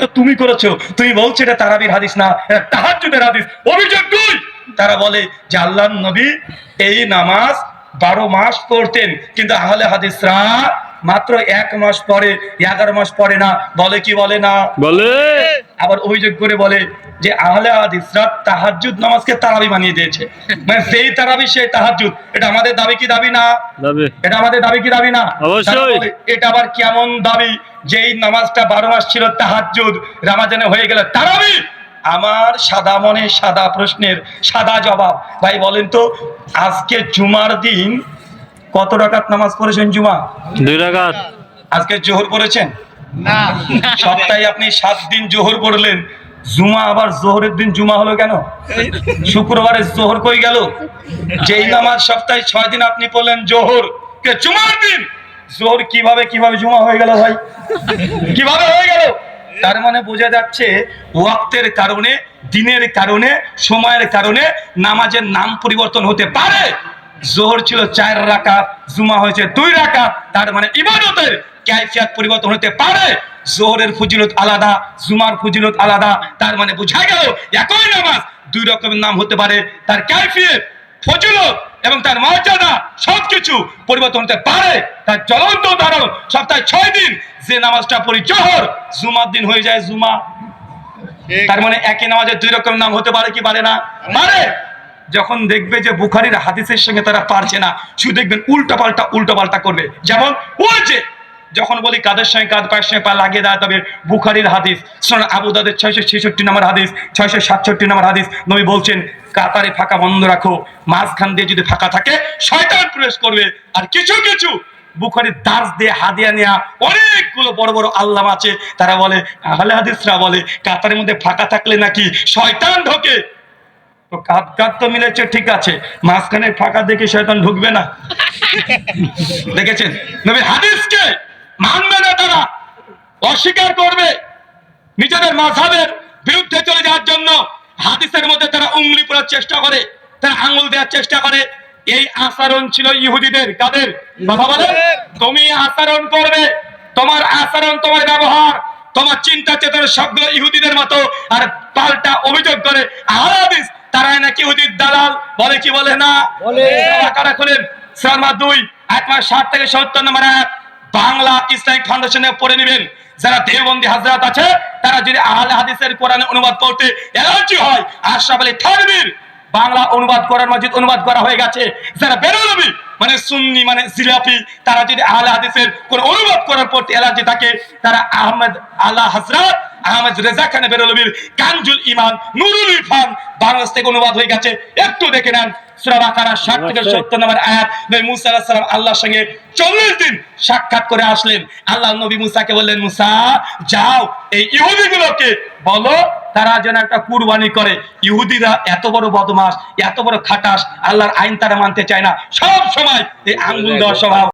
তো তুমি করেছো, তুমি বলছো এটা তারাবির হাদিস না, এটা তাহাজ্জুদের হাদিস। অভিযোগ দুই, তারা বলে যে আল্লাহর নবী এই নামাজ 12 মাস পড়তেন, কিন্তু আহলে হাদিসরা মাত্র 1 মাস পরে, 11 মাস পরে না। বলে কি বলে না? বলে। আবার অভিযোগ করে বলে যে আহলে হাদিসরা তাহাজ্জুদ নামাজকে তারাবি বানিয়ে দিয়েছে, মানে সেই তারাবি সেই তাহাজ্জুদ। এটা আমাদের দাবি কি দাবি না? দাবি। এটা আমাদের দাবি কি দাবি না? অবশ্যই। এটা আবার কেমন দাবি যে এই নামাজটা 12 মাস ছিল তাহাজ্জুদ, রমজানে হয়ে গেল তারাবি? আমার সাদা মনে সাদা প্রশ্নের সাদা জবাব। ভাই বলেন তো, আজকে জুমার দিন কত রাকাত নামাজ পড়েছেন? জুমা 2 রাকাত। আজকে জোহর পড়েছেন? না। সপ্তাহে আপনি 7 দিন জোহর পড়লেন, জুমা আবার জোহরের দিন জুমা হলো কেন? শুক্রবারে জোহর কই গেল? যেই নামাজ সপ্তাহে 6 দিন আপনি পড়লেন জোহর, কে জুমার দিন জোহর কিভাবে জুমা হয়ে গেল? ভাই কিভাবে হয়ে গেল? তার মানে বোঝা যাচ্ছে ওয়াক্তের কারণে, দিনের কারণে, সময়ের কারণে নামাজের নাম পরিবর্তন হতে পারে। জোহর ছিল 4 রাকাত, জুমা হয়েছে 2 রাকাত। তার মানে ইবাদতের কাইফিয়াত পরিবর্তন হতে পারে। জোহরের ফজিলত আলাদা, জুমার ফজিলত আলাদা। তার মানে বোঝা গেল একই নামাজ 2 রকমের নাম হতে পারে, তার কাইফিয়ত, ফজিলত এবং তার মর্যাদা সবকিছু পরিবর্তন হতে পারে। তার জ্বলন্ত উদাহরণ, সপ্তাহে 6 দিন যে নামাজটা পড়ি জোহর, জুমার দিন হয়ে যায় জুমা। তার মানে একই নামাজের 2 রকম নাম হতে পারে কি পারে না? পারে। যখন দেখবে যে বুখারীর হাদিসের সঙ্গে তারা পারছে না, শুধু দেখবেন উল্টা পাল্টা করবে। যেমন ওই যে যখন বলি কাদের সঙ্গে কাঁধ, পায়ের সঙ্গে পা লাগিয়ে দেয়, তবে বুখারীর হাদিস, সুনান আবু দাউদের 666 নম্বর হাদিস, 667 নম্বর হাদিস, নবী বলছেন কাতারে ফাঁকা বন্ধ রাখো, মাঝখান দিয়ে যদি ফাঁকা থাকে শয়তান প্রবেশ করবে। আর কিছু কিছু বুখারীর দার্স দিয়ে হাদিয়া নেয়া অনেকগুলো বড় বড় আল্লামা আছে, তারা বলে, আহলে হাদিসরা বলে কাতারের মধ্যে ফাঁকা থাকলে নাকি শয়তান ঢোকে। তো কাঁধ তো মিলেছে, ঠিক আছে, মাঝখানে ফাঁকা দেখে শয়তান ঢুকবে না? দেখেছেন নবীর হাদিসকে মানবে না, তারা অস্বীকার করবে, নিজেদের মাযহাবের বিরুদ্ধে চলে যাওয়ার জন্য হাদিসের মধ্যে তারা উংলি পড়ার চেষ্টা করে, তারা আঙ্গুল দেওয়ার চেষ্টা করে। এই আচরণ ছিল ইহুদিদের। কাদের? কথা বলে। তুমি আচরণ করবে, তোমার আচরণ, তোমার ব্যবহার, তোমার চিন্তা চেতনা সবগুলো ইহুদিদের মতো। আর পাল্টা অভিযোগ করে আহলে হাদিস তারাই নাকি ইহুদির দালাল। বলে কি বলে না? বলে। কারা খোলেন সূরা 2 আয়াত 60 থেকে 70 নম্বর আয়াত, বাংলা ইসলামিক ফাউন্ডেশনে পড়ে নেবেন। যারা দেওবন্দি হাজরাত আছে, তারা যদি আহলে হাদিসের কোরআনের অনুবাদ পড়তে অ্যালার্জি হয়, আশরাফ আলী থানভীর বাংলা অনুবাদ করার মসজিদ অনুবাদ করা হয়ে গেছে। যারা বেরলভী মানে সুন্নি মানে জিলাপি, তারা যদি আহলে হাদিসের কোন অনুবাদ করার প্রতি অ্যালার্জি থাকে, তারা আহমেদ আলা হযরত আহমেদ রেজা খান বেরলভীর কানজুল ঈমান নুরুল ইরফান বাংলাদেশ থেকে অনুবাদ হয়ে গেছে, একটু দেখে নেন। সূরা বাকারা 60 থেকে 70 নম্বর আয়াত, নবী মুসা আলাইহিস সালাম আল্লাহর সঙ্গে 40 দিন সাক্ষাৎ করে আসলেন। আল্লাহ নবী মুসাকে বললেন, মুসা যাও এই ইহুদিগুলোকে বলো তারা যেন একটা কুরবানি করে। ইহুদিরা এত বড় বদমাশ, এত বড় খাটাস, আল্লাহর আইন তারা মানতে চায় না, সব সময় এই আঙ্গুল দেওয়ার স্বভাব।